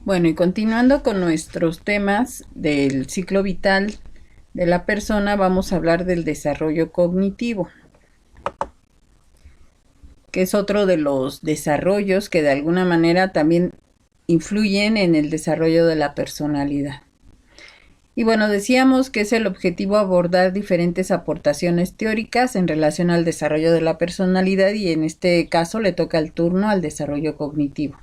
Bueno, y continuando con nuestros temas del ciclo vital de la persona, vamos a hablar del desarrollo cognitivo, que es otro de los desarrollos que de alguna manera también influyen en el desarrollo de la personalidad. Y bueno, decíamos que es el objetivo abordar diferentes aportaciones teóricas en relación al desarrollo de la personalidad, y en este caso le toca el turno al desarrollo cognitivo.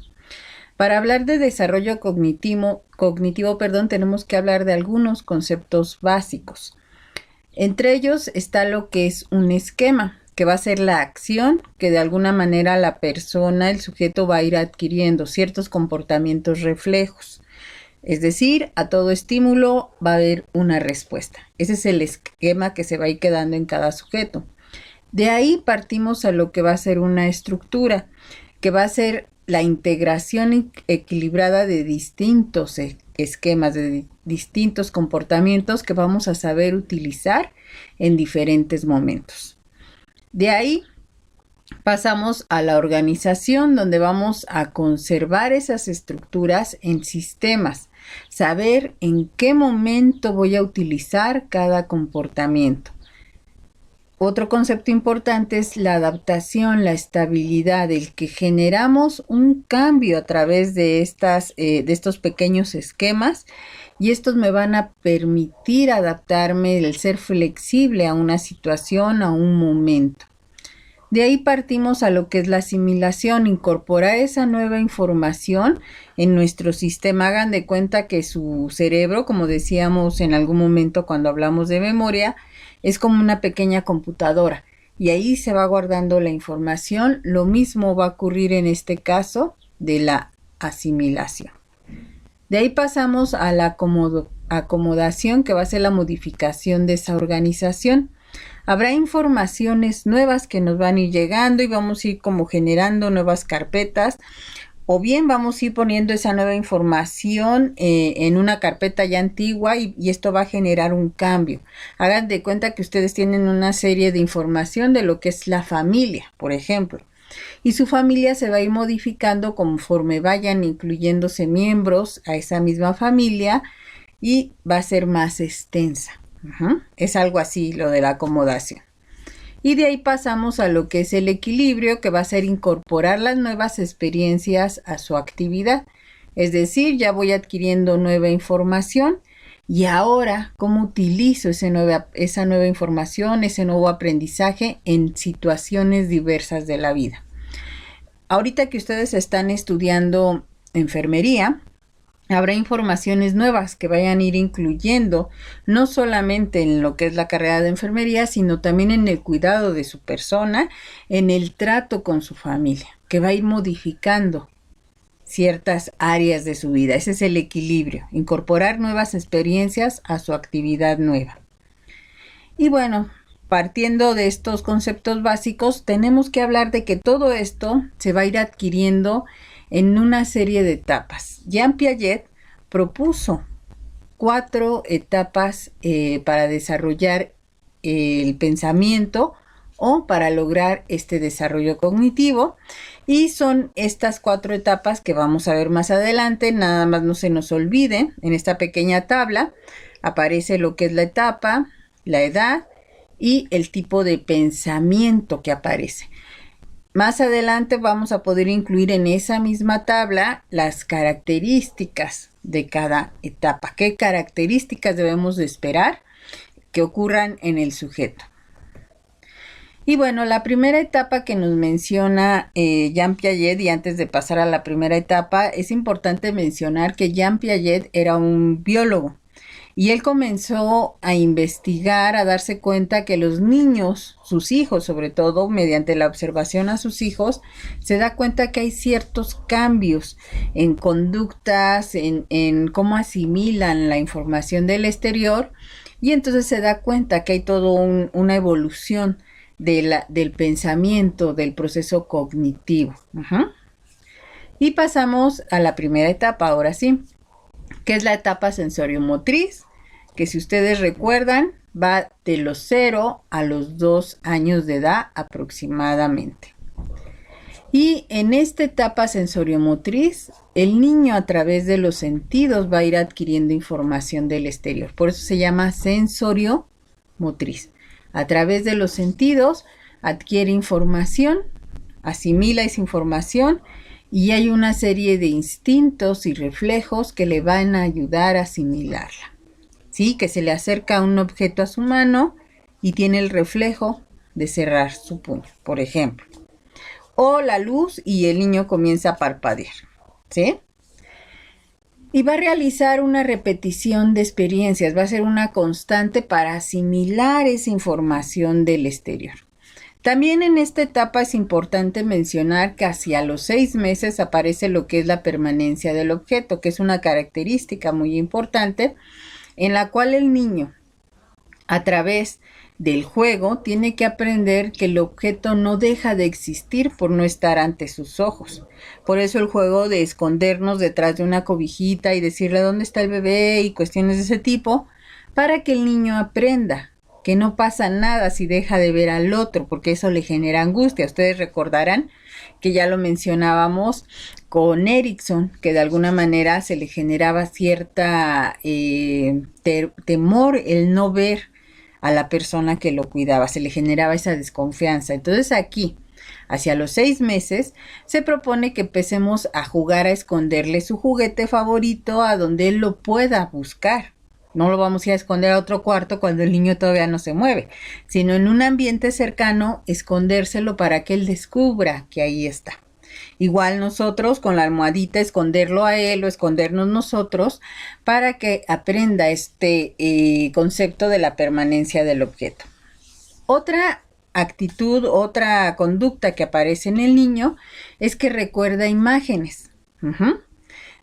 Para hablar de desarrollo cognitivo, tenemos que hablar de algunos conceptos básicos. Entre ellos está lo que es un esquema, que va a ser la acción que de alguna manera la persona, el sujeto, va a ir adquiriendo ciertos comportamientos reflejos. Es decir, a todo estímulo va a haber una respuesta. Ese es el esquema que se va a ir quedando en cada sujeto. De ahí partimos a lo que va a ser una estructura, que va a ser la integración equilibrada de distintos esquemas, de distintos comportamientos que vamos a saber utilizar en diferentes momentos. De ahí pasamos a la organización, donde vamos a conservar esas estructuras en sistemas, saber en qué momento voy a utilizar cada comportamiento. Otro concepto importante es la adaptación, la estabilidad, el que generamos un cambio a través de estos pequeños esquemas, y estos me van a permitir adaptarme, el ser flexible a una situación, a un momento. De ahí partimos a lo que es la asimilación, incorporar esa nueva información en nuestro sistema. Hagan de cuenta que su cerebro, como decíamos en algún momento cuando hablamos de memoria, es como una pequeña computadora, y ahí se va guardando la información. Lo mismo va a ocurrir en este caso de la asimilación. De ahí pasamos a la acomodación, que va a ser la modificación de esa organización. Habrá informaciones nuevas que nos van a ir llegando y vamos a ir como generando nuevas carpetas, o bien vamos a ir poniendo esa nueva información en una carpeta ya antigua, y esto va a generar un cambio. Hagan de cuenta que ustedes tienen una serie de información de lo que es la familia, por ejemplo, y su familia se va a ir modificando conforme vayan incluyéndose miembros a esa misma familia, y va a ser más extensa. Es algo así lo de la acomodación. Y de ahí pasamos a lo que es el equilibrio, que va a ser incorporar las nuevas experiencias a su actividad. Es decir, ya voy adquiriendo nueva información, y ahora, ¿cómo utilizo esa nueva información, ese nuevo aprendizaje en situaciones diversas de la vida? Ahorita que ustedes están estudiando enfermería, habrá informaciones nuevas que vayan a ir incluyendo, no solamente en lo que es la carrera de enfermería, sino también en el cuidado de su persona, en el trato con su familia, que va a ir modificando ciertas áreas de su vida. Ese es el equilibrio, incorporar nuevas experiencias a su actividad nueva. Y bueno, partiendo de estos conceptos básicos, tenemos que hablar de que todo esto se va a ir adquiriendo en una serie de etapas. Jean Piaget propuso 4 etapas para desarrollar el pensamiento o para lograr este desarrollo cognitivo, y son estas 4 etapas que vamos a ver más adelante. Nada más no se nos olvide, en esta pequeña tabla aparece lo que es la etapa, la edad y el tipo de pensamiento que aparece. Más adelante vamos a poder incluir en esa misma tabla las características de cada etapa. ¿Qué características debemos de esperar que ocurran en el sujeto? Y bueno, la primera etapa que nos menciona Jean Piaget, y antes de pasar a la primera etapa, es importante mencionar que Jean Piaget era un biólogo. Y él comenzó a investigar, a darse cuenta que los niños, sus hijos sobre todo, mediante la observación a sus hijos, se da cuenta que hay ciertos cambios en conductas, en cómo asimilan la información del exterior, y entonces se da cuenta que hay todo una evolución del pensamiento, del proceso cognitivo. Y pasamos a la primera etapa, ahora sí, que es la etapa sensoriomotriz, que si ustedes recuerdan va de los 0 a los 2 años de edad aproximadamente. Y en esta etapa sensoriomotriz, el niño a través de los sentidos va a ir adquiriendo información del exterior. Por eso se llama sensoriomotriz. A través de los sentidos adquiere información, asimila esa información y hay una serie de instintos y reflejos que le van a ayudar a asimilarla. ¿Sí? Que se le acerca un objeto a su mano y tiene el reflejo de cerrar su puño, por ejemplo. O la luz y el niño comienza a parpadear, ¿sí? Y va a realizar una repetición de experiencias, va a ser una constante para asimilar esa información del exterior. También en esta etapa es importante mencionar que hacia los 6 meses aparece lo que es la permanencia del objeto, que es una característica muy importante en la cual el niño, a través del juego, tiene que aprender que el objeto no deja de existir por no estar ante sus ojos. Por eso el juego de escondernos detrás de una cobijita y decirle dónde está el bebé y cuestiones de ese tipo, para que el niño aprenda que no pasa nada si deja de ver al otro, porque eso le genera angustia. Ustedes recordarán que ya lo mencionábamos con Erikson, que de alguna manera se le generaba cierta temor el no ver a la persona que lo cuidaba, se le generaba esa desconfianza. Entonces aquí, hacia los 6 meses, se propone que empecemos a jugar a esconderle su juguete favorito a donde él lo pueda buscar. No lo vamos a ir a esconder a otro cuarto cuando el niño todavía no se mueve, sino en un ambiente cercano, escondérselo para que él descubra que ahí está. Igual nosotros con la almohadita esconderlo a él o escondernos nosotros para que aprenda este concepto de la permanencia del objeto. Otra actitud, otra conducta que aparece en el niño es que recuerda imágenes.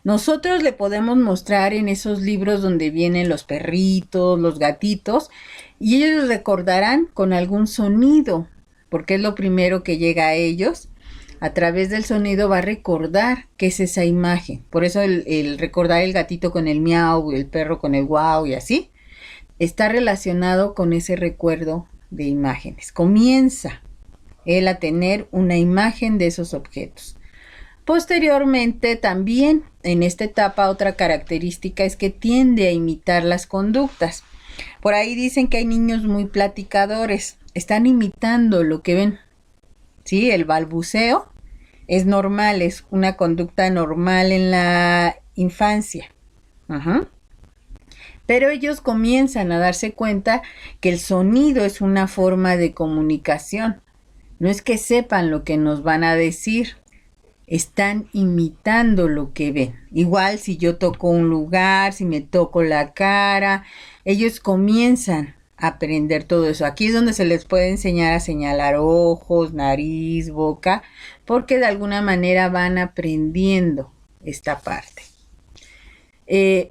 Nosotros le podemos mostrar en esos libros donde vienen los perritos, los gatitos, y ellos recordarán con algún sonido, porque es lo primero que llega a ellos. A través del sonido va a recordar qué es esa imagen. Por eso el recordar el gatito con el miau, el perro con el guau y así, está relacionado con ese recuerdo de imágenes. Comienza él a tener una imagen de esos objetos. Posteriormente, también en esta etapa, otra característica es que tiende a imitar las conductas. Por ahí dicen que hay niños muy platicadores, están imitando lo que ven. ¿Sí? El balbuceo es normal, es una conducta normal en la infancia. Pero ellos comienzan a darse cuenta que el sonido es una forma de comunicación. No es que sepan lo que nos van a decir, están imitando lo que ven. Igual si yo toco un lugar, si me toco la cara, ellos comienzan a aprender todo eso. Aquí es donde se les puede enseñar a señalar ojos, nariz, boca, porque de alguna manera van aprendiendo esta parte.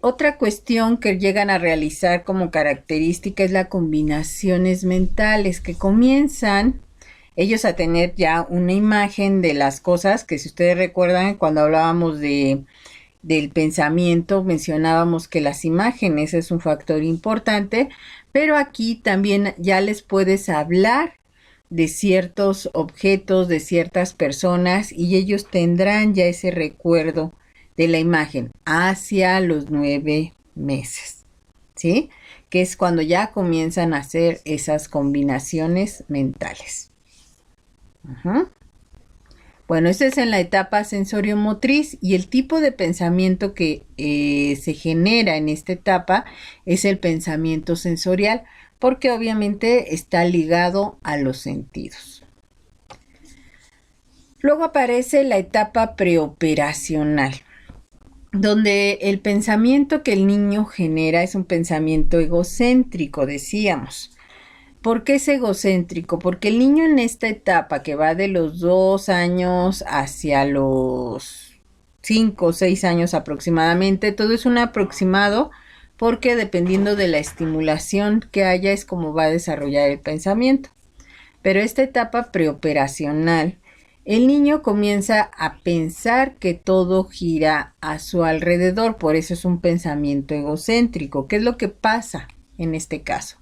Otra cuestión que llegan a realizar como característica es las combinaciones mentales que comienzan ellos a tener ya una imagen de las cosas que, si ustedes recuerdan, cuando hablábamos del pensamiento, mencionábamos que las imágenes es un factor importante, pero aquí también ya les puedes hablar de ciertos objetos, de ciertas personas, y ellos tendrán ya ese recuerdo de la imagen hacia los 9 meses, ¿sí? Que es cuando ya comienzan a hacer esas combinaciones mentales. Bueno, esto es en la etapa sensoriomotriz, y el tipo de pensamiento que se genera en esta etapa es el pensamiento sensorial, porque obviamente está ligado a los sentidos. Luego aparece la etapa preoperacional, donde el pensamiento que el niño genera es un pensamiento egocéntrico, decíamos. ¿Por qué es egocéntrico? Porque el niño en esta etapa, que va de los 2 años hacia los 5 o 6 años aproximadamente, todo es un aproximado, porque dependiendo de la estimulación que haya es como va a desarrollar el pensamiento. Pero esta etapa preoperacional, el niño comienza a pensar que todo gira a su alrededor, por eso es un pensamiento egocéntrico. ¿Qué es lo que pasa en este caso?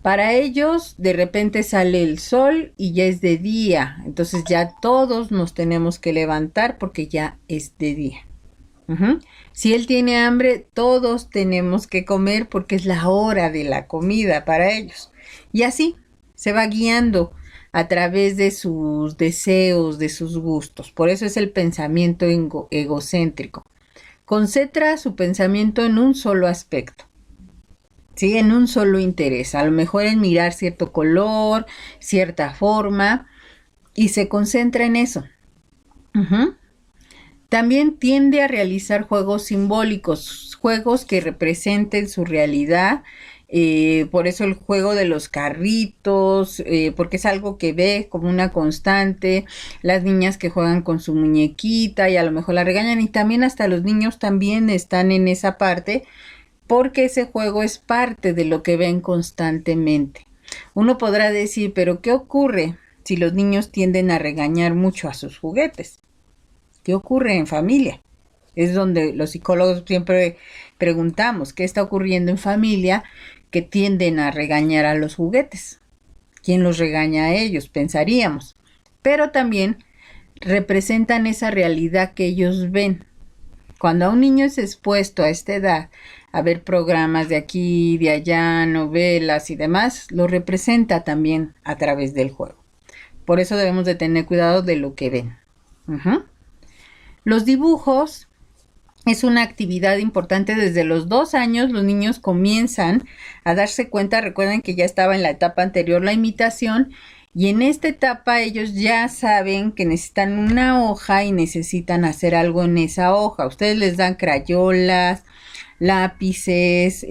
Para ellos, de repente sale el sol y ya es de día. Entonces ya todos nos tenemos que levantar porque ya es de día. Si él tiene hambre, todos tenemos que comer porque es la hora de la comida para ellos. Y así se va guiando a través de sus deseos, de sus gustos. Por eso es el pensamiento egocéntrico. Concentra su pensamiento en un solo aspecto. ¿Sí? En un solo interés, a lo mejor en mirar cierto color, cierta forma, y se concentra en eso. También tiende a realizar juegos simbólicos, juegos que representen su realidad, por eso el juego de los carritos, porque es algo que ve como una constante, las niñas que juegan con su muñequita y a lo mejor la regañan, y también hasta los niños también están en esa parte, porque ese juego es parte de lo que ven constantemente. Uno podrá decir, pero ¿qué ocurre si los niños tienden a regañar mucho a sus juguetes? ¿Qué ocurre en familia? Es donde los psicólogos siempre preguntamos, ¿qué está ocurriendo en familia que tienden a regañar a los juguetes? ¿Quién los regaña a ellos? Pensaríamos. Pero también representan esa realidad que ellos ven. Cuando a un niño es expuesto a esta edad a ver programas de aquí, de allá, novelas y demás, lo representa también a través del juego. Por eso debemos de tener cuidado de lo que ven. Los dibujos es una actividad importante desde los 2 años. Los niños comienzan a darse cuenta, recuerden que ya estaba en la etapa anterior la imitación, y en esta etapa ellos ya saben que necesitan una hoja y necesitan hacer algo en esa hoja. Ustedes les dan crayolas, lápices,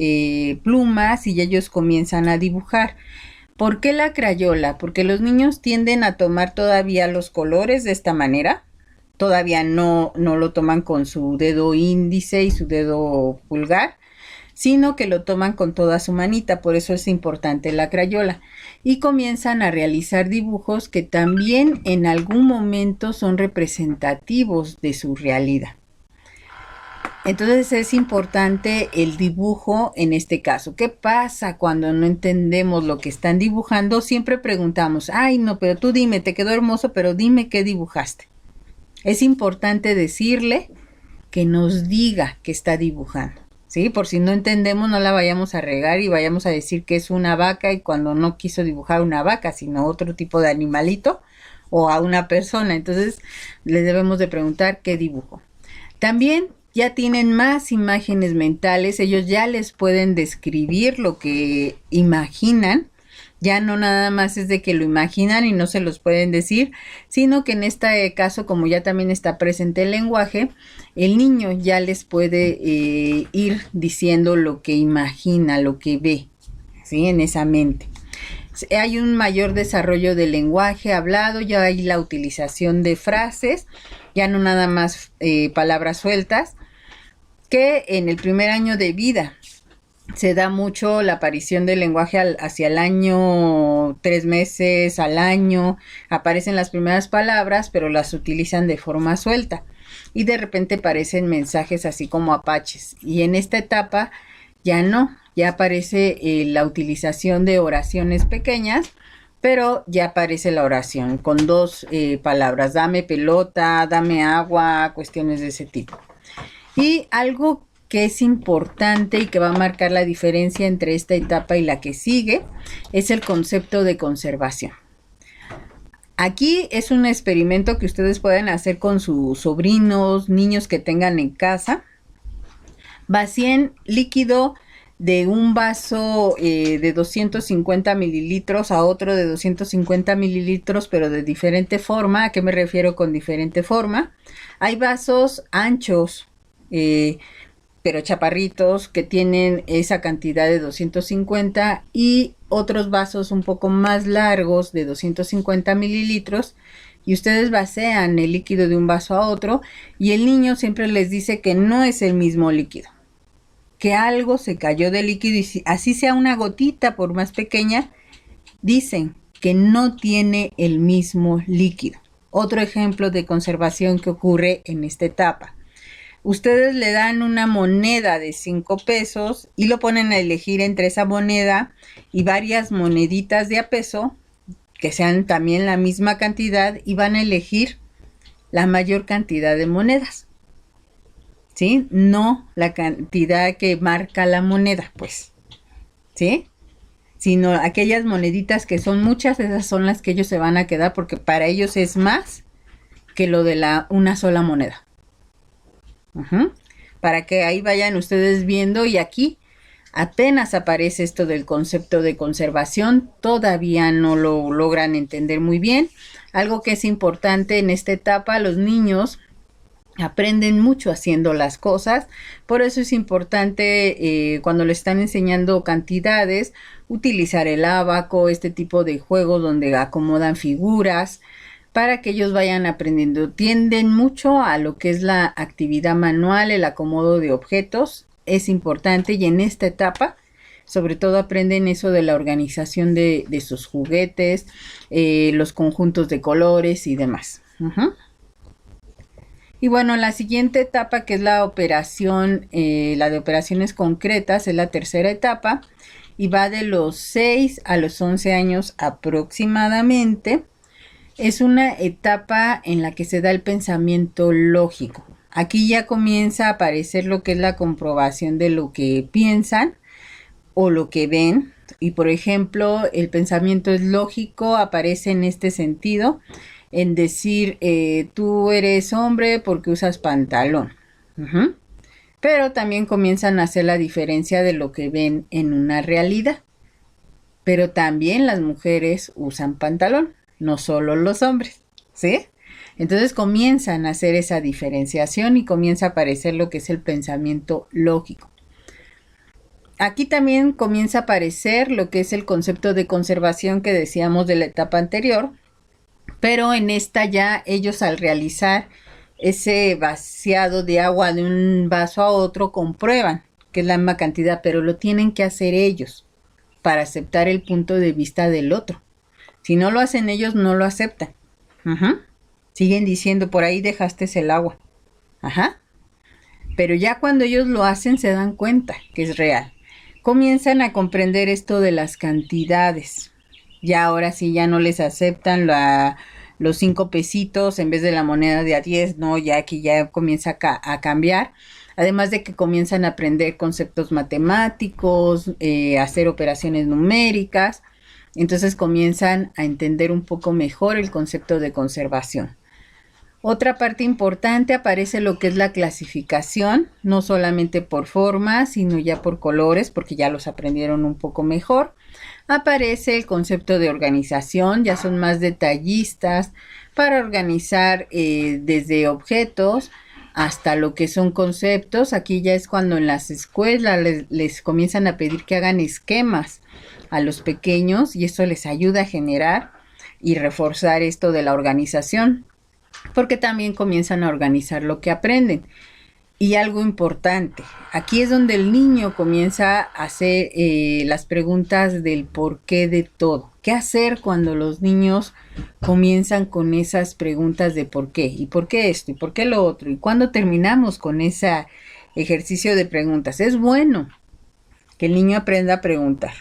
plumas y ellos comienzan a dibujar. ¿Por qué la crayola? Porque los niños tienden a tomar todavía los colores de esta manera. Todavía no lo toman con su dedo índice y su dedo pulgar, sino que lo toman con toda su manita. Por eso es importante la crayola. Y comienzan a realizar dibujos que también en algún momento son representativos de su realidad. Entonces es importante el dibujo en este caso. ¿Qué pasa cuando no entendemos lo que están dibujando? Siempre preguntamos, ay no, pero tú dime, te quedó hermoso, pero dime qué dibujaste. Es importante decirle que nos diga qué está dibujando, ¿sí? Por si no entendemos, no la vayamos a regar y vayamos a decir que es una vaca y cuando no quiso dibujar una vaca, sino otro tipo de animalito o a una persona. Entonces, le debemos de preguntar qué dibujo. También ya tienen más imágenes mentales, ellos ya les pueden describir lo que imaginan. Ya no nada más es de que lo imaginan y no se los pueden decir, sino que en este caso, como ya también está presente el lenguaje, el niño ya les puede ir diciendo lo que imagina, lo que ve, ¿sí? En esa mente. Hay un mayor desarrollo del lenguaje hablado, ya hay la utilización de frases, ya no nada más palabras sueltas, que en el primer año de vida se da mucho la aparición del lenguaje hacia el año 3 meses, al año, aparecen las primeras palabras, pero las utilizan de forma suelta y de repente aparecen mensajes así como apaches, y en esta etapa ya no, ya aparece la utilización de oraciones pequeñas, pero ya aparece la oración con 2 palabras, dame pelota, dame agua, cuestiones de ese tipo. Y algo que es importante y que va a marcar la diferencia entre esta etapa y la que sigue es el concepto de conservación. Aquí es un experimento que ustedes pueden hacer con sus sobrinos, niños que tengan en casa. Vacíen líquido de un vaso de 250 mililitros a otro de 250 mililitros, pero de diferente forma. ¿A qué me refiero con diferente forma? Hay vasos anchos, pero chaparritos, que tienen esa cantidad de 250, y otros vasos un poco más largos de 250 mililitros, y ustedes vacían el líquido de un vaso a otro, y el niño siempre les dice que no es el mismo líquido, que algo se cayó del líquido, y así sea una gotita, por más pequeña, dicen que no tiene el mismo líquido. Otro ejemplo de conservación que ocurre en esta etapa. Ustedes le dan una moneda de 5 pesos y lo ponen a elegir entre esa moneda y varias moneditas de a peso que sean también la misma cantidad y van a elegir la mayor cantidad de monedas, ¿sí? No la cantidad que marca la moneda, pues, ¿sí? Sino aquellas moneditas que son muchas, esas son las que ellos se van a quedar porque para ellos es más que lo de una sola moneda. Para que ahí vayan ustedes viendo, y aquí apenas aparece esto del concepto de conservación, todavía no lo logran entender muy bien. Algo que es importante en esta etapa, los niños aprenden mucho haciendo las cosas, por eso es importante cuando le están enseñando cantidades, utilizar el ábaco, este tipo de juegos donde acomodan figuras, para que ellos vayan aprendiendo. Tienden mucho a lo que es la actividad manual, el acomodo de objetos, es importante, y en esta etapa sobre todo aprenden eso de la organización de sus juguetes, los conjuntos de colores y demás. Y bueno, la siguiente etapa, que es la operación, la de operaciones concretas, es la tercera etapa y va de los 6 a los 11 años aproximadamente. Es una etapa en la que se da el pensamiento lógico. Aquí ya comienza a aparecer lo que es la comprobación de lo que piensan o lo que ven. Y por ejemplo, el pensamiento es lógico, aparece en este sentido, en decir, tú eres hombre porque usas pantalón. Pero también comienzan a hacer la diferencia de lo que ven en una realidad. Pero también las mujeres usan pantalón, no solo los hombres, ¿sí? Entonces comienzan a hacer esa diferenciación y comienza a aparecer lo que es el pensamiento lógico. Aquí también comienza a aparecer lo que es el concepto de conservación que decíamos de la etapa anterior, pero en esta ya ellos, al realizar ese vaciado de agua de un vaso a otro, comprueban que es la misma cantidad, pero lo tienen que hacer ellos para aceptar el punto de vista del otro. Si no lo hacen ellos, no lo aceptan. Siguen diciendo, por ahí dejaste el agua. Pero ya cuando ellos lo hacen, se dan cuenta que es real. Comienzan a comprender esto de las cantidades. Ya ahora sí, ya no les aceptan los 5 pesitos en vez de la moneda de a 10, no, ya aquí ya comienza a cambiar. Además de que comienzan a aprender conceptos matemáticos, hacer operaciones numéricas. Entonces comienzan a entender un poco mejor el concepto de conservación. Otra parte importante, aparece lo que es la clasificación, no solamente por forma, sino ya por colores, porque ya los aprendieron un poco mejor. Aparece el concepto de organización, ya son más detallistas para organizar desde objetos hasta lo que son conceptos. Aquí ya es cuando en las escuelas les comienzan a pedir que hagan esquemas a los pequeños, y eso les ayuda a generar y reforzar esto de la organización, porque también comienzan a organizar lo que aprenden. Y algo importante, aquí es donde el niño comienza a hacer las preguntas del porqué de todo. ¿Qué hacer cuando los niños comienzan con esas preguntas de por qué? ¿Y por qué esto? ¿Y por qué lo otro? ¿Y cuándo terminamos con ese ejercicio de preguntas? Es bueno que el niño aprenda a preguntar,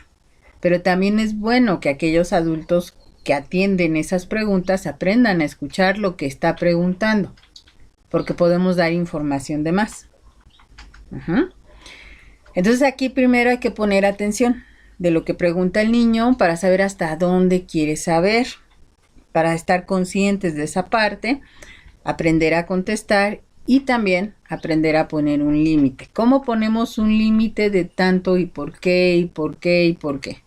pero también es bueno que aquellos adultos que atienden esas preguntas aprendan a escuchar lo que está preguntando, porque podemos dar información de más. Entonces aquí primero hay que poner atención de lo que pregunta el niño para saber hasta dónde quiere saber, para estar conscientes de esa parte, aprender a contestar y también aprender a poner un límite. ¿Cómo ponemos un límite de tanto y por qué y por qué y por qué?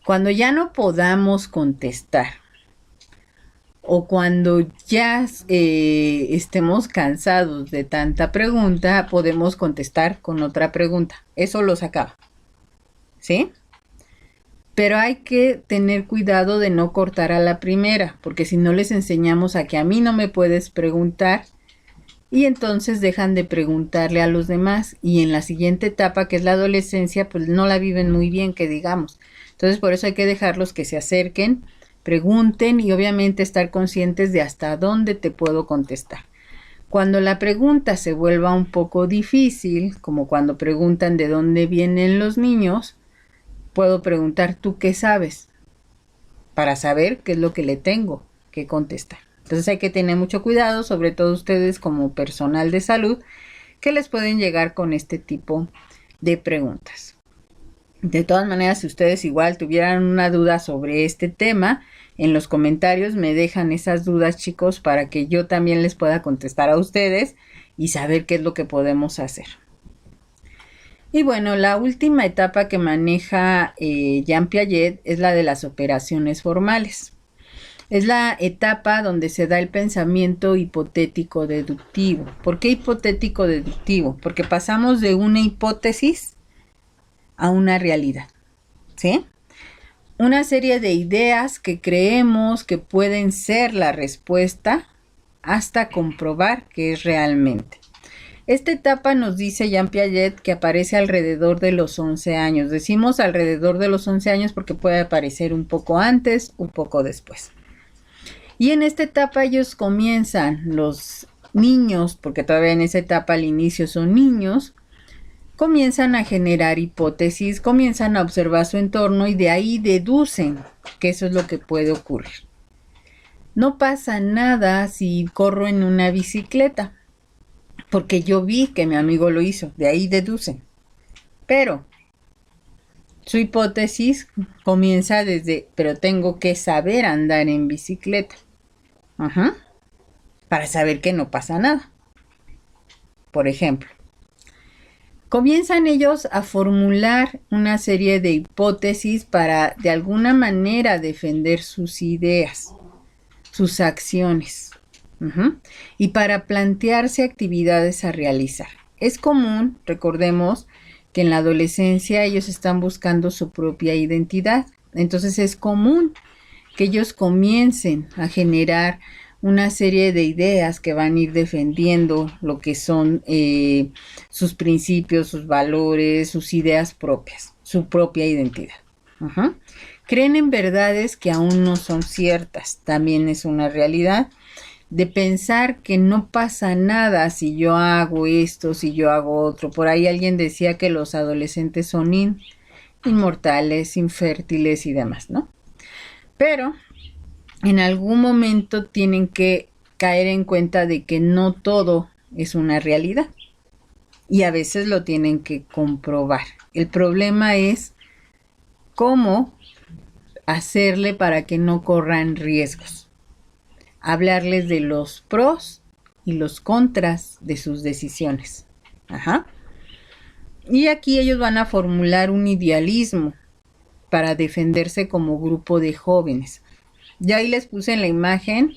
Cuando ya no podamos contestar o cuando ya estemos cansados de tanta pregunta, podemos contestar con otra pregunta. Eso los acaba, ¿sí? Pero hay que tener cuidado de no cortar a la primera, porque si no les enseñamos a que a mí no me puedes preguntar, y entonces dejan de preguntarle a los demás, y en la siguiente etapa, que es la adolescencia, pues no la viven muy bien, que digamos. Entonces por eso hay que dejarlos que se acerquen, pregunten y obviamente estar conscientes de hasta dónde te puedo contestar. Cuando la pregunta se vuelva un poco difícil, como cuando preguntan de dónde vienen los niños, puedo preguntar, ¿tú qué sabes? Para saber qué es lo que le tengo que contestar. Entonces hay que tener mucho cuidado, sobre todo ustedes como personal de salud, que les pueden llegar con este tipo de preguntas. De todas maneras, si ustedes igual tuvieran una duda sobre este tema, en los comentarios me dejan esas dudas, chicos, para que yo también les pueda contestar a ustedes y saber qué es lo que podemos hacer. Y bueno, la última etapa que maneja Jean Piaget es la de las operaciones formales. Es la etapa donde se da el pensamiento hipotético deductivo. ¿Por qué hipotético deductivo? Porque pasamos de una hipótesis a una realidad, ¿sí? Una serie de ideas que creemos que pueden ser la respuesta hasta comprobar que es realmente. Esta etapa nos dice Jean Piaget que aparece alrededor de los 11 años. Decimos alrededor de los 11 años porque puede aparecer un poco antes, un poco después. Y en esta etapa ellos comienzan, los niños, porque todavía en esa etapa al inicio son niños, comienzan a generar hipótesis, comienzan a observar su entorno y de ahí deducen que eso es lo que puede ocurrir. No pasa nada si corro en una bicicleta, porque yo vi que mi amigo lo hizo, de ahí deducen. Pero su hipótesis comienza desde, pero tengo que saber andar en bicicleta. Para saber que no pasa nada. Por ejemplo, comienzan ellos a formular una serie de hipótesis para de alguna manera defender sus ideas, sus acciones, y para plantearse actividades a realizar. Es común, recordemos, que en la adolescencia ellos están buscando su propia identidad. Entonces es común que ellos comiencen a generar una serie de ideas que van a ir defendiendo lo que son sus principios, sus valores, sus ideas propias, su propia identidad. Creen en verdades que aún no son ciertas, también es una realidad, de pensar que no pasa nada si yo hago esto, si yo hago otro. Por ahí alguien decía que los adolescentes son inmortales, infértiles y demás, ¿no? Pero en algún momento tienen que caer en cuenta de que no todo es una realidad y a veces lo tienen que comprobar. El problema es cómo hacerle para que no corran riesgos. Hablarles de los pros y los contras de sus decisiones. Y aquí ellos van a formular un idealismo para defenderse como grupo de jóvenes. Ya ahí les puse en la imagen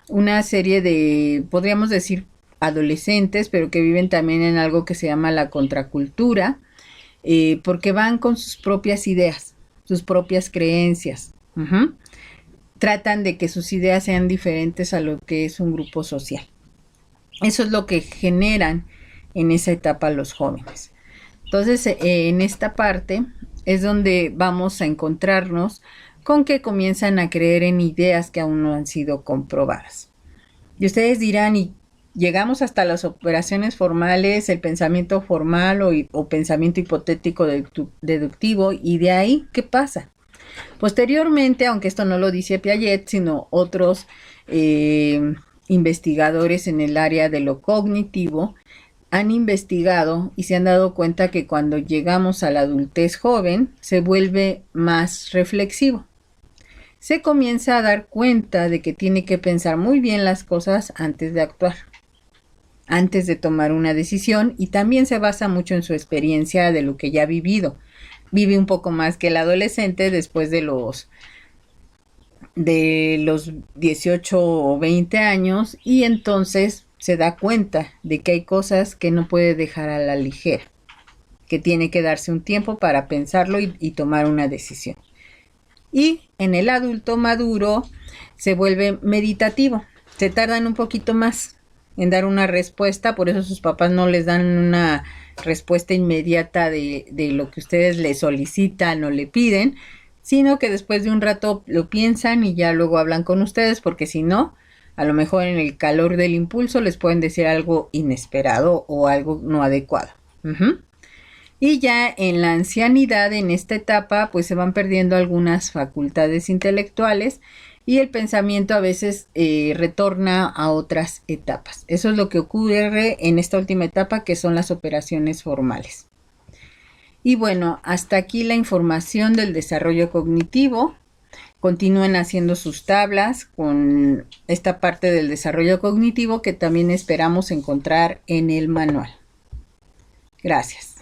una serie de, podríamos decir, adolescentes, pero que viven también en algo que se llama la contracultura, porque van con sus propias ideas, sus propias creencias. Tratan de que sus ideas sean diferentes a lo que es un grupo social. Eso es lo que generan en esa etapa los jóvenes. Entonces, en esta parte es donde vamos a encontrarnos con que comienzan a creer en ideas que aún no han sido comprobadas. Y ustedes dirán, ¿y llegamos hasta las operaciones formales, el pensamiento formal o pensamiento hipotético deductivo? ¿Y de ahí qué pasa? Posteriormente, aunque esto no lo dice Piaget, sino otros investigadores en el área de lo cognitivo, han investigado y se han dado cuenta que cuando llegamos a la adultez joven se vuelve más reflexivo. Se comienza a dar cuenta de que tiene que pensar muy bien las cosas antes de actuar, antes de tomar una decisión, y también se basa mucho en su experiencia de lo que ya ha vivido. Vive un poco más que el adolescente después de los 18 o 20 años, y entonces se da cuenta de que hay cosas que no puede dejar a la ligera, que tiene que darse un tiempo para pensarlo y tomar una decisión. Y en el adulto maduro se vuelve meditativo, se tardan un poquito más en dar una respuesta, por eso sus papás no les dan una respuesta inmediata de lo que ustedes le solicitan o le piden, sino que después de un rato lo piensan y ya luego hablan con ustedes, porque si no, A lo mejor en el calor del impulso les pueden decir algo inesperado o algo no adecuado. Y ya en la ancianidad, en esta etapa, pues se van perdiendo algunas facultades intelectuales y el pensamiento a veces retorna a otras etapas. Eso es lo que ocurre en esta última etapa, que son las operaciones formales. Y bueno, hasta aquí la información del desarrollo cognitivo. Continúen haciendo sus tablas con esta parte del desarrollo cognitivo que también esperamos encontrar en el manual. Gracias.